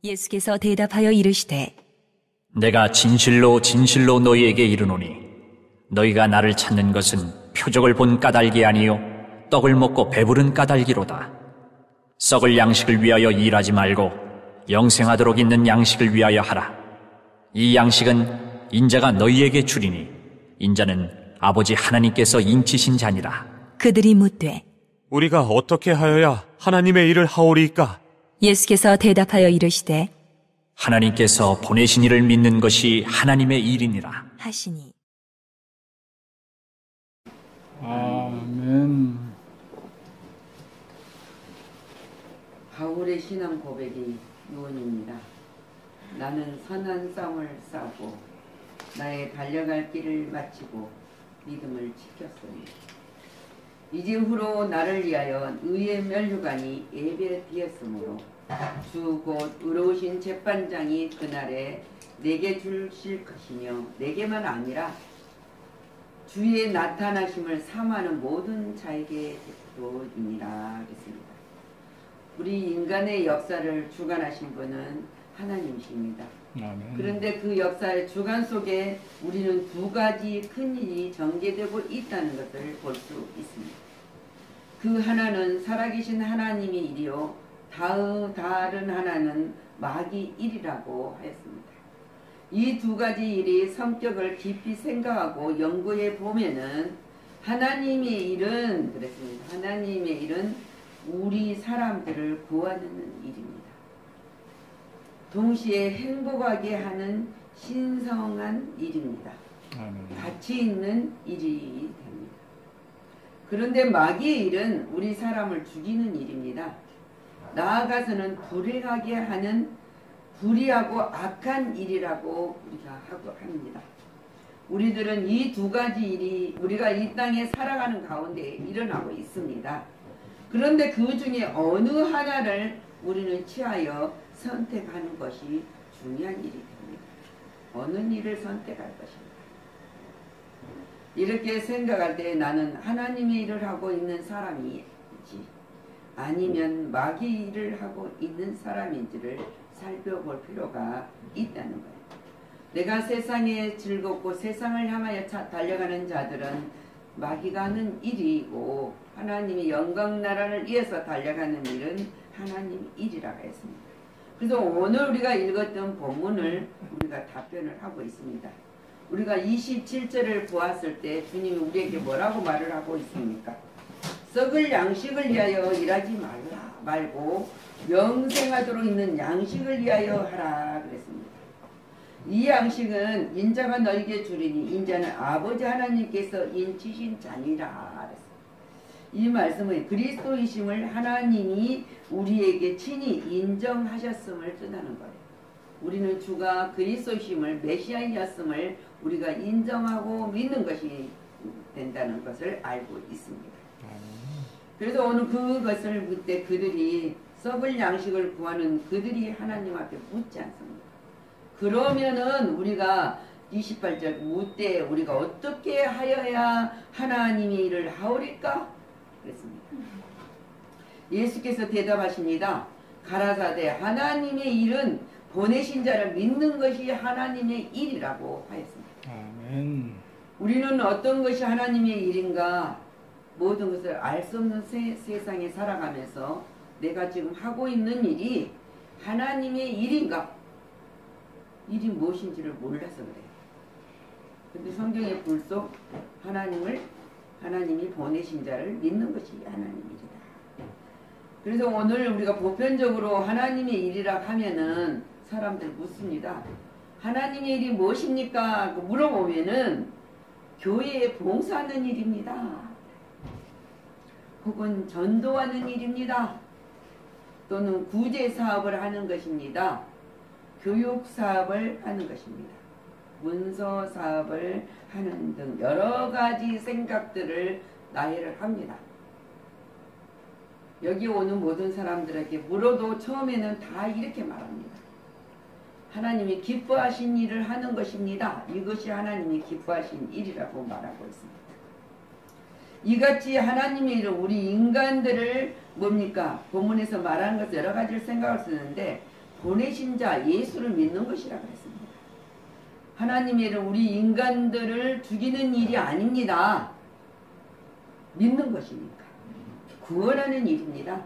예수께서 대답하여 이르시되 내가 진실로 진실로 너희에게 이르노니 너희가 나를 찾는 것은 표적을 본 까닭이 아니요 떡을 먹고 배부른 까닭이로다. 썩을 양식을 위하여 일하지 말고 영생하도록 있는 양식을 위하여 하라. 이 양식은 인자가 너희에게 주리니 인자는 아버지 하나님께서 인치신 자니라. 그들이 묻되 우리가 어떻게 하여야 하나님의 일을 하오리이까? 예수께서 대답하여 이르시되 하나님께서 보내신 이를 믿는 것이 하나님의 일이니라 하시니. 아멘. 바울의 신앙 고백이 유언입니다. 나는 선한 싸움을 싸우고 나의 달려갈 길을 마치고 믿음을 지켰으니 이즈후로 나를 위하여 의의 면류관이 예배되었으므로 주 곧 의로우신 재판장이 그날에 내게 주실 것이며 내게만 아니라 주의 나타나심을 사모하는 모든 자에게 도이니라 했습니다. 우리 인간의 역사를 주관하신 분은 하나님이십니다. 아멘. 그런데 그 역사의 주관 속에 우리는 두 가지 큰 일이 전개되고 있다는 것을 볼 수 있습니다. 그 하나는 살아계신 하나님의 일이요 다른 하나는 마귀 일이라고 하였습니다. 이 두 가지 일이 성격을 깊이 생각하고 연구해 보면은 하나님의 일은 그랬습니다. 하나님의 일은 우리 사람들을 구하는 일입니다. 동시에 행복하게 하는 신성한 일입니다. 가치 있는 일이 됩니다. 그런데 마귀의 일은 우리 사람을 죽이는 일입니다. 나아가서는 불행하게 하는 불의하고 악한 일이라고 우리가 하고 합니다. 우리들은 이 두 가지 일이 우리가 이 땅에 살아가는 가운데 일어나고 있습니다. 그런데 그 중에 어느 하나를 우리는 취하여 선택하는 것이 중요한 일이 됩니다. 어느 일을 선택할 것입니다. 이렇게 생각할 때 나는 하나님의 일을 하고 있는 사람이지 아니면 마귀 일을 하고 있는 사람인지를 살펴볼 필요가 있다는 거예요. 내가 세상에 즐겁고 세상을 향하여 달려가는 자들은 마귀가 하는 일이고 하나님의 영광 나라를 위해서 달려가는 일은 하나님 일이라고 했습니다. 그래서 오늘 우리가 읽었던 본문을 우리가 답변을 하고 있습니다. 우리가 27절을 보았을 때 주님이 우리에게 뭐라고 말을 하고 있습니까? 썩을 양식을 위하여 일하지 말고 영생하도록 있는 양식을 위하여 하라 그랬습니다. 이 양식은 인자가 너에게 주리니 인자는 아버지 하나님께서 인치신 자니라 그랬습니다. 이 말씀은 그리스도이심을 하나님이 우리에게 친히 인정하셨음을 뜻하는 거예요. 우리는 주가 그리스도이심을 메시아이었음을 우리가 인정하고 믿는 것이 된다는 것을 알고 있습니다. 그래서 오늘 그것을 묻되 그들이 썩을 양식을 구하는 그들이 하나님 앞에 묻지 않습니다. 그러면은 우리가 28절 묻되 우리가 어떻게 하여야 하나님의 일을 하오리까? 그랬습니다. 예수께서 대답하십니다. 가라사대 하나님의 일은 보내신 자를 믿는 것이 하나님의 일이라고 하였습니다. 아멘. 우리는 어떤 것이 하나님의 일인가 모든 것을 알 수 없는 세상에 살아가면서 내가 지금 하고 있는 일이 하나님의 일인가 일이 무엇인지를 몰라서 그래요. 근데 성경에 불속 하나님이 보내신 자를 믿는 것이 하나님의 일이다. 그래서 오늘 우리가 보편적으로 하나님의 일이라 하면은 사람들 묻습니다. 하나님의 일이 무엇입니까? 물어보면은 교회에 봉사하는 일입니다. 혹은 전도하는 일입니다. 또는 구제사업을 하는 것입니다. 교육사업을 하는 것입니다. 문서사업을 하는 등 여러가지 생각들을 나열을 합니다. 여기 오는 모든 사람들에게 물어도 처음에는 다 이렇게 말합니다. 하나님이 기뻐하신 일을 하는 것입니다. 이것이 하나님이 기뻐하신 일이라고 말하고 있습니다. 이같이 하나님의 일은 우리 인간들을 뭡니까? 본문에서 말하는 것을 여러 가지를 생각할 수 있는데 보내신 자 예수를 믿는 것이라고 했습니다. 하나님의 일은 우리 인간들을 죽이는 일이 아닙니다. 믿는 것이니까. 구원하는 일입니다.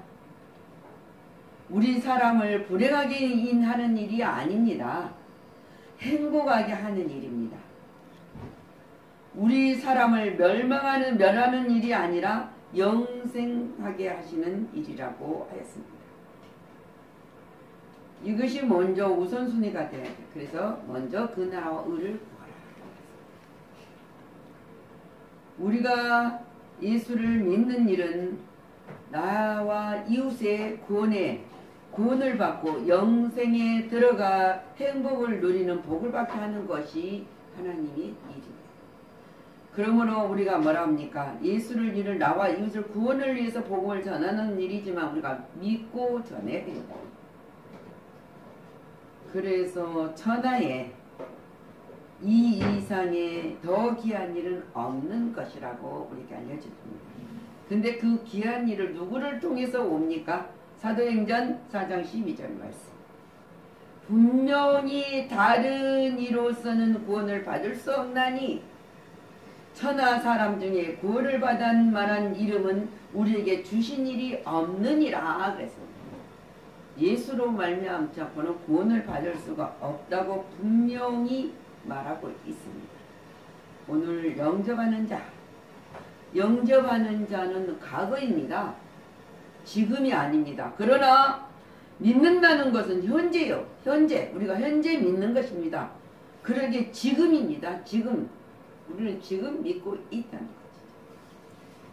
우리 사람을 불행하게 인하는 일이 아닙니다. 행복하게 하는 일입니다. 우리 사람을 멸하는 일이 아니라 영생하게 하시는 일이라고 하였습니다. 이것이 먼저 우선순위가 돼야 돼. 그래서 먼저 그 나라와 의를 구하라. 우리가 예수를 믿는 일은 나와 이웃의 구원을 받고 영생에 들어가 행복을 누리는 복을 받게 하는 것이 하나님의 일입니다. 그러므로 우리가 뭐라 합니까? 예수를 믿을 나와 이웃을 구원을 위해서 복음을 전하는 일이지만 우리가 믿고 전해야 된다. 그래서 천하에 이 이상의 더 귀한 일은 없는 것이라고 우리에게 알려줍니다. 근데 그 귀한 일을 누구를 통해서 옵니까? 사도행전 4장 12절 말씀. 분명히 다른 이로서는 구원을 받을 수 없나니 천하 사람 중에 구원을 받을 만한 이름은 우리에게 주신 일이 없느니라 그랬습니다. 예수로 말미암지 않고는 구원을 받을 수가 없다고 분명히 말하고 있습니다. 오늘 영접하는 자는 과거입니다. 지금이 아닙니다. 그러나 믿는다는 것은 현재요. 우리가 현재 믿는 것입니다. 그러게 지금입니다. 지금. 우리는 지금 믿고 있다는 거죠.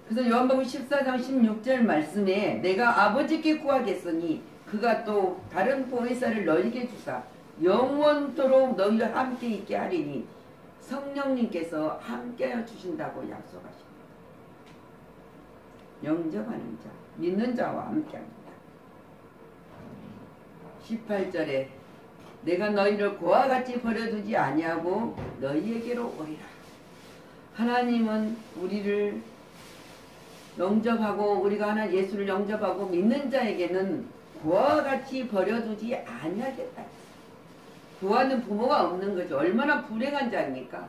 그래서 요한복음 14장 16절 말씀에 내가 아버지께 구하겠으니 그가 또 다른 보혜사를 너희에게 주사 영원토록 너희와 함께 있게 하리니 성령님께서 함께하여 주신다고 약속하십니다. 영접하는 자, 믿는 자와 함께합니다. 18절에 내가 너희를 고와 같이 버려두지 아니하고 너희에게로 오리라. 하나님은 우리를 영접하고 우리가 예수를 영접하고 믿는 자에게는 고와 같이 버려두지 아니하겠다. 고아는 부모가 없는 거죠. 얼마나 불행한 자입니까?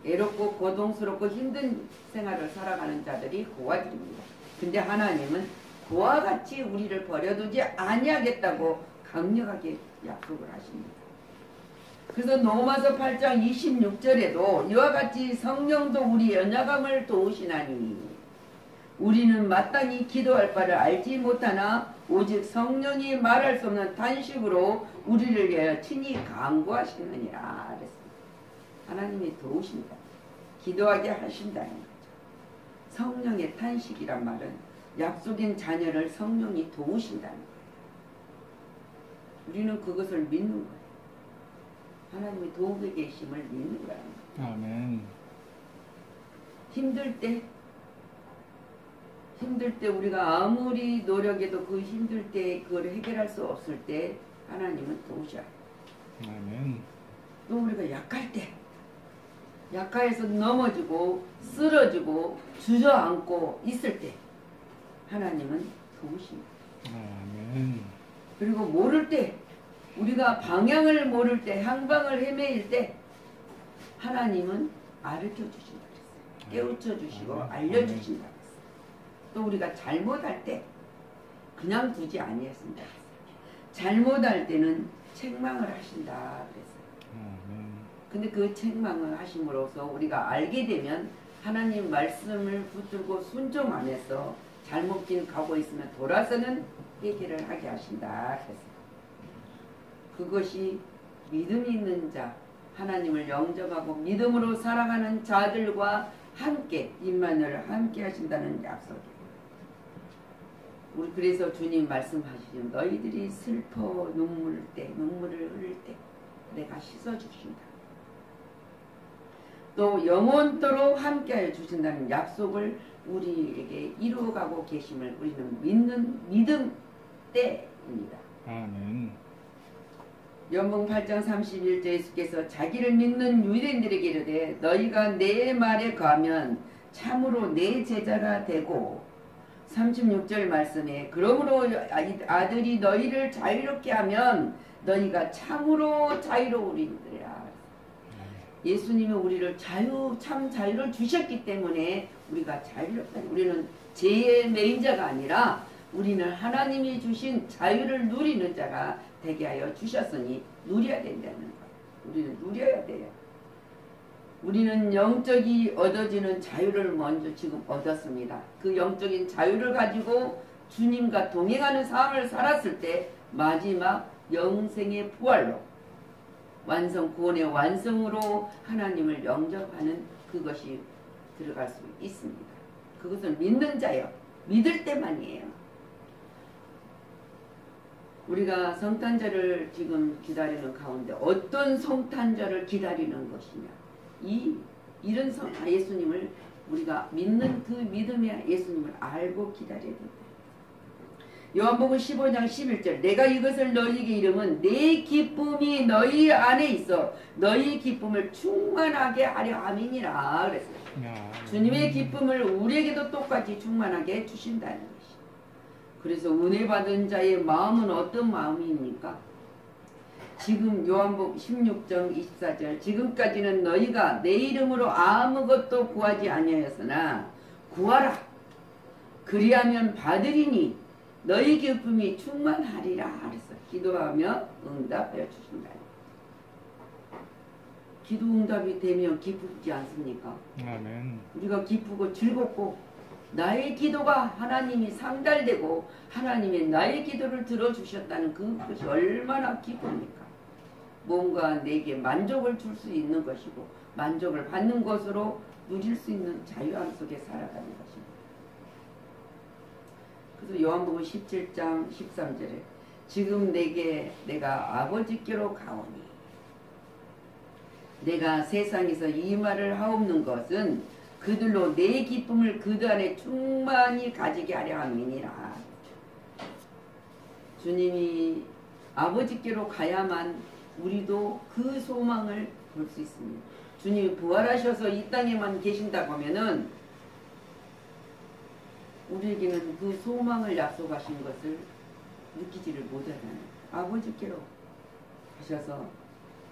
애롭고 고통스럽고 힘든 생활을 살아가는 자들이 고아들입니다. 근데 하나님은 고와 같이 우리를 버려두지 아니하겠다고 강력하게 약속을 하십니다. 그래서 로마서 8장 26절에도 이와 같이 성령도 우리 연약함을 도우시나니 우리는 마땅히 기도할 바를 알지 못하나 오직 성령이 말할 수 없는 탄식으로 우리를 위하여 친히 간구하시느니라 그랬습니다. 하나님이 도우신다. 기도하게 하신다는 거죠. 성령의 탄식이란 말은 약속인 자녀를 성령이 도우신다는 거예요. 우리는 그것을 믿는 거예요. 하나님이 도우게 계심을 믿는 거예요. 아멘. 힘들 때 우리가 아무리 노력해도 그 힘들 때 그걸 해결할 수 없을 때 하나님은 도우셔요. 아멘. 또 우리가 약해서 넘어지고 쓰러지고 주저앉고 있을 때 하나님은 도우십니다. 아멘. 그리고 모를 때 우리가 방향을 모를 때 향방을 헤매일 때 하나님은 가르쳐 주신다 그랬어요. 깨우쳐 주시고 알려주신다 그랬어요. 또 우리가 잘못할 때 그냥 두지 아니했습니다. 잘못할 때는 책망을 하신다 그랬어요. 근데 그 책망을 하심으로써 우리가 알게 되면 하나님 말씀을 붙들고 순종 안에서 잘못길 가고 있으면 돌아서는 회개를 하게 하신다 그랬어요. 그것이 믿음이 있는 자, 하나님을 영접하고 믿음으로 살아가는 자들과 함께 임마누엘을 함께 하신다는 약속이에요. 우리 그래서 주님 말씀하시죠. 너희들이 슬퍼 눈물을 흘릴 때 내가 씻어주신다. 또 영원토록 함께하여 주신다는 약속을 우리에게 이루어가고 계심을 우리는 믿는 믿음 때입니다. 아멘. 요한복음 8장 31절 예수께서 자기를 믿는 유대인들에게 이르되 너희가 내 말에 거하면 참으로 내 제자가 되고 36절 말씀에 그러므로 아들이 너희를 자유롭게 하면 너희가 참으로 자유로우리니라. 예수님이 우리를 참 자유를 주셨기 때문에 우리가 자유롭다. 우리는 죄의 매인자가 아니라 우리는 하나님이 주신 자유를 누리는 자가 되게 하여 주셨으니 누려야 된다는 거예요. 우리는 누려야 돼요. 우리는 영적이 얻어지는 자유를 먼저 지금 얻었습니다. 그 영적인 자유를 가지고 주님과 동행하는 삶을 살았을 때 마지막 영생의 부활로 구원의 완성으로 하나님을 영접하는 그것이 들어갈 수 있습니다. 그것은 믿는 자요. 믿을 때만이에요. 우리가 성탄절을 지금 기다리는 가운데 어떤 성탄절을 기다리는 것이냐. 이런 예수님을 우리가 믿는 그 믿음의 예수님을 알고 기다려야 된다. 요한복음 15장 11절 내가 이것을 너희에게 이름은 내 기쁨이 너희 안에 있어 너희 기쁨을 충만하게 하려 함이니라 그랬어요. 주님의 기쁨을 우리에게도 똑같이 충만하게 주신다는 것이. 그래서 은혜 받은 자의 마음은 어떤 마음입니까? 지금 요한복음 16장 24절 지금까지는 너희가 내 이름으로 아무것도 구하지 아니하였으나 구하라 그리하면 받으리니 너희 기쁨이 충만하리라 그랬어. 기도하며 응답하여 주신다. 기도 응답이 되면 기쁘지 않습니까? 아멘. 우리가 기쁘고 즐겁고 나의 기도가 하나님이 상달되고 하나님의 나의 기도를 들어주셨다는 그것이 얼마나 기쁩니까? 뭔가 내게 만족을 줄 수 있는 것이고 만족을 받는 것으로 누릴 수 있는 자유함 속에 살아가는 것입니다. 그래서 요한복음 17장 13절에 지금 내가 아버지께로 가오니 내가 세상에서 이 말을 하옵는 것은 그들로 내 기쁨을 그들 안에 충만히 가지게 하려 함이니라. 주님이 아버지께로 가야만 우리도 그 소망을 볼 수 있습니다. 주님이 부활하셔서 이 땅에만 계신다고 하면은 우리에게는 그 소망을 약속하신 것을 느끼지를 못하잖아요. 아버지께로 가셔서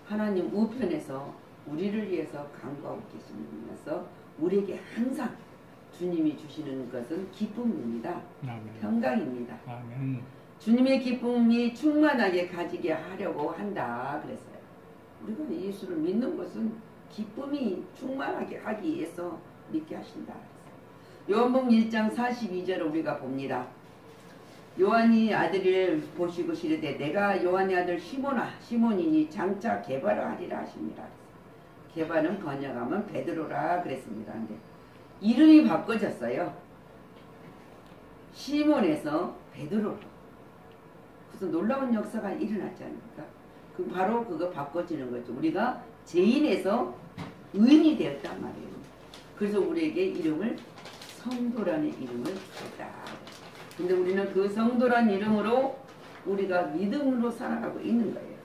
하나님 우편에서 우리를 위해서 간구하고 계시면서 우리에게 항상 주님이 주시는 것은 기쁨입니다. 아멘. 평강입니다. 아멘. 주님의 기쁨이 충만하게 가지게 하려고 한다 그랬어요. 우리가 예수를 믿는 것은 기쁨이 충만하게 하기 위해서 믿게 하신다 그랬어요. 요한복음 1장 42절을 우리가 봅니다. 요한이 아들을 보시고 시르되 내가 요한의 아들 시몬이니 장차 게바라 하리라 하십니다. 게바는 번역하면 베드로라 그랬습니다. 근데 이름이 바꿔졌어요. 시몬에서 베드로로. 그래서 놀라운 역사가 일어났지 않습니까? 바로 그거 바꿔지는 거죠. 우리가 죄인에서 의인이 되었단 말이에요. 그래서 우리에게 이름을 성도라는 이름을 줬다. 근데 우리는 그 성도란 이름으로 우리가 믿음으로 살아가고 있는 거예요.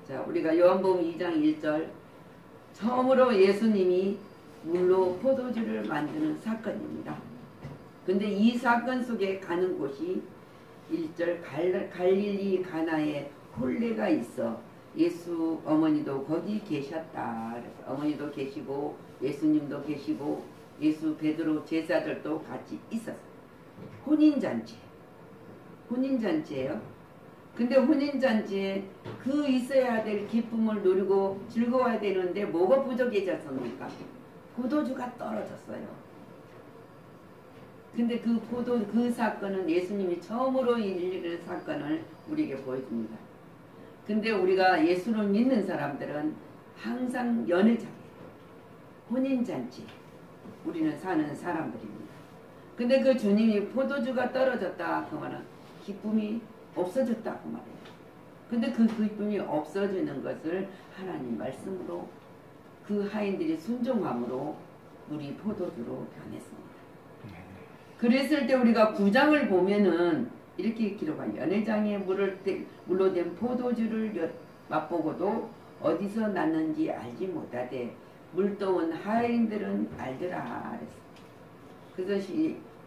자, 우리가 요한복음 2장 1절 처음으로 예수님이 물로 포도주를 만드는 사건입니다. 근데 이 사건 속에 가는 곳이 1절 갈릴리 가나에 홀레가 있어 예수 어머니도 거기 계셨다. 어머니도 계시고 예수님도 계시고 예수 베드로 제자들도 같이 있었어요. 혼인잔치예요. 근데 혼인잔치에 그 있어야 될 기쁨을 누리고 즐거워야 되는데 뭐가 부족해졌습니까? 포도주가 떨어졌어요. 근데 그 사건은 예수님이 처음으로 일으키는 사건을 우리에게 보여줍니다. 근데 우리가 예수를 믿는 사람들은 항상 연회장이에요. 혼인잔치 우리는 사는 사람들입니다. 근데 그 주님이 포도주가 떨어졌다 그 말은 기쁨이 없어졌다 그 말이에요. 근데 그 기쁨이 없어지는 것을 하나님 말씀으로 그 하인들이 순종함으로 물이 포도주로 변했습니다. 그랬을 때 우리가 9장을 보면은 이렇게 기록한 연회장에 물로 된 포도주를 맛보고도 어디서 났는지 알지 못하되 물떠온 하인들은 알더라 그래서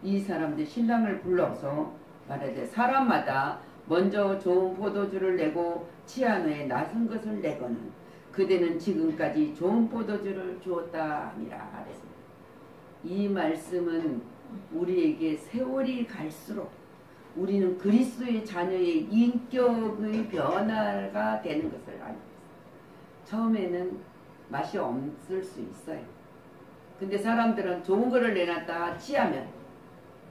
이 사람들 신랑을 불러서 말하되 사람마다 먼저 좋은 포도주를 내고 취한 후에 나선 것을 내거는 그대는 지금까지 좋은 포도주를 주었다 함이라 그랬습니다. 이 말씀은 우리에게 세월이 갈수록 우리는 그리스도의 자녀의 인격의 변화가 되는 것을 알고 있습니다. 처음에는 맛이 없을 수 있어요. 근데 사람들은 좋은 거를 내놨다가 취하면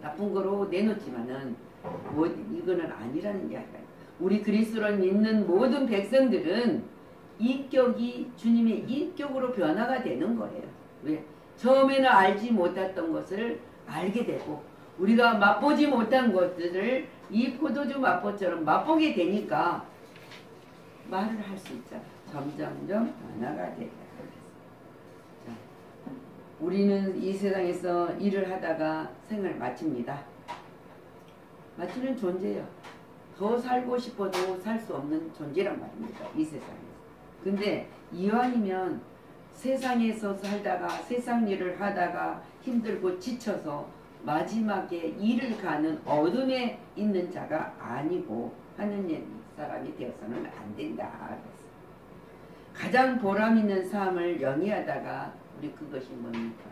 나쁜 거로 내놓지만은 뭐 이거는 아니라는 이야기예요. 우리 그리스도를 믿는 모든 백성들은 인격이 주님의 인격으로 변화가 되는 거예요. 왜? 처음에는 알지 못했던 것을 알게 되고 우리가 맛보지 못한 것들을 이 포도주 맛보처럼 맛보게 되니까 말을 할 수 있잖아. 점점점 변화가 되게 하겠습니다. 자, 우리는 이 세상에서 일을 하다가 생을 마칩니다. 마치는 존재예요. 더 살고 싶어도 살 수 없는 존재란 말입니다. 이 세상에서. 근데 이왕이면 세상에서 살다가 세상 일을 하다가 힘들고 지쳐서 마지막에 일을 가는 어둠에 있는 자가 아니고 하느님 사람이 되어서는 안 된다. 그랬어요. 가장 보람 있는 삶을 영위하다가 우리 그것이 뭡니까?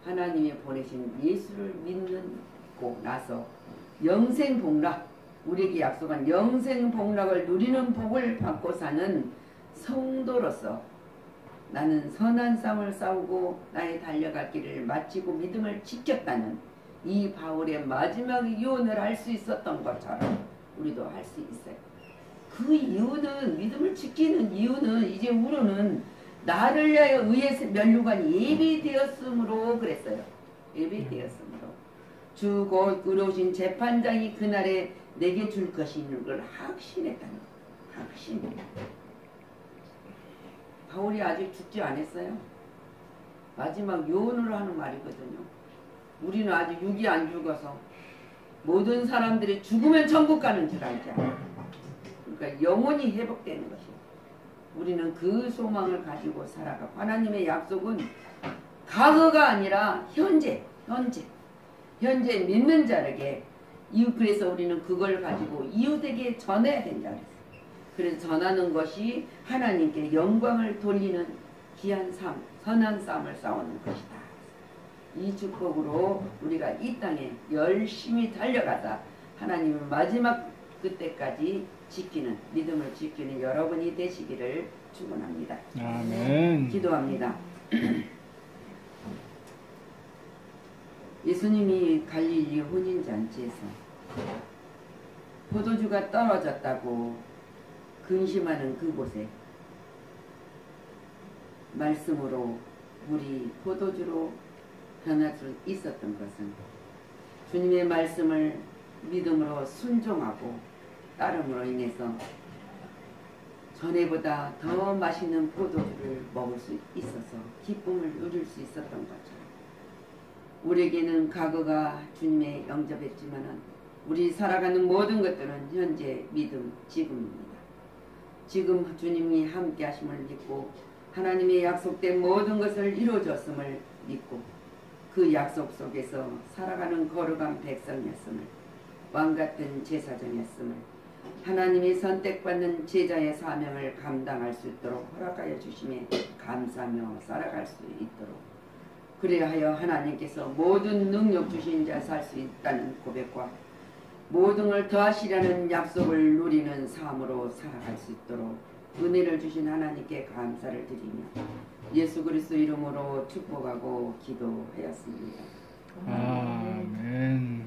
하나님이 보내신 예수를 믿고 나서 영생복락, 우리에게 약속한 영생복락을 누리는 복을 받고 사는 성도로서 나는 선한 싸움을 싸우고 나의 달려갈 길을 마치고 믿음을 지켰다는 이 바울의 마지막 유언을 할 수 있었던 것처럼 우리도 할 수 있어요. 그 이유는 믿음을 지키는 이유는 이제 우리는 나를 위하여 의의 면류관 예비되었으므로 그랬어요. 예비되었으므로 주 곧 의로우신 재판장이 그날에 내게 줄 것인 걸 확신했다는 거. 확신. 바울이 아직 죽지 않았어요. 마지막 요언으로 하는 말이거든요. 우리는 아직 육이 안 죽어서 모든 사람들이 죽으면 천국 가는 줄 알잖아요. 그러니까 영혼이 회복되는 것이에요. 우리는 그 소망을 가지고 살아가고 하나님의 약속은 과거가 아니라 현재 믿는 자에게 그래서 우리는 그걸 가지고 이웃에게 전해야 된다 그랬어요. 그래서 전하는 것이 하나님께 영광을 돌리는 귀한 삶, 선한 삶을 싸우는 것이다. 이 축복으로 우리가 이 땅에 열심히 달려가다 하나님의 마지막 그때까지 지키는, 믿음을 지키는 여러분이 되시기를 축원합니다. 아멘. 기도합니다. 예수님이 갈릴리 혼인잔치에서 포도주가 떨어졌다고 근심하는 그곳에 말씀으로 물이 포도주로 변할 수 있었던 것은 주님의 말씀을 믿음으로 순종하고 따름으로 인해서 전에보다 더 맛있는 포도주를 먹을 수 있어서 기쁨을 누릴 수 있었던 것처럼 우리에게는 과거가 주님의 영접했지만 우리 살아가는 모든 것들은 현재 믿음, 지금입니다. 지금 주님이 함께 하심을 믿고 하나님의 약속된 모든 것을 이루어졌음을 믿고 그 약속 속에서 살아가는 거룩한 백성이었음을 왕같은 제사장이었음을 하나님이 선택받는 제자의 사명을 감당할 수 있도록 허락하여 주심에 감사하며 살아갈 수 있도록 그리하여 하나님께서 모든 능력 주신 자 살 수 있다는 고백과 모든 걸 더하시려는 약속을 누리는 삶으로 살아갈 수 있도록 은혜를 주신 하나님께 감사를 드리며 예수 그리스도 이름으로 축복하고 기도하였습니다. 아멘.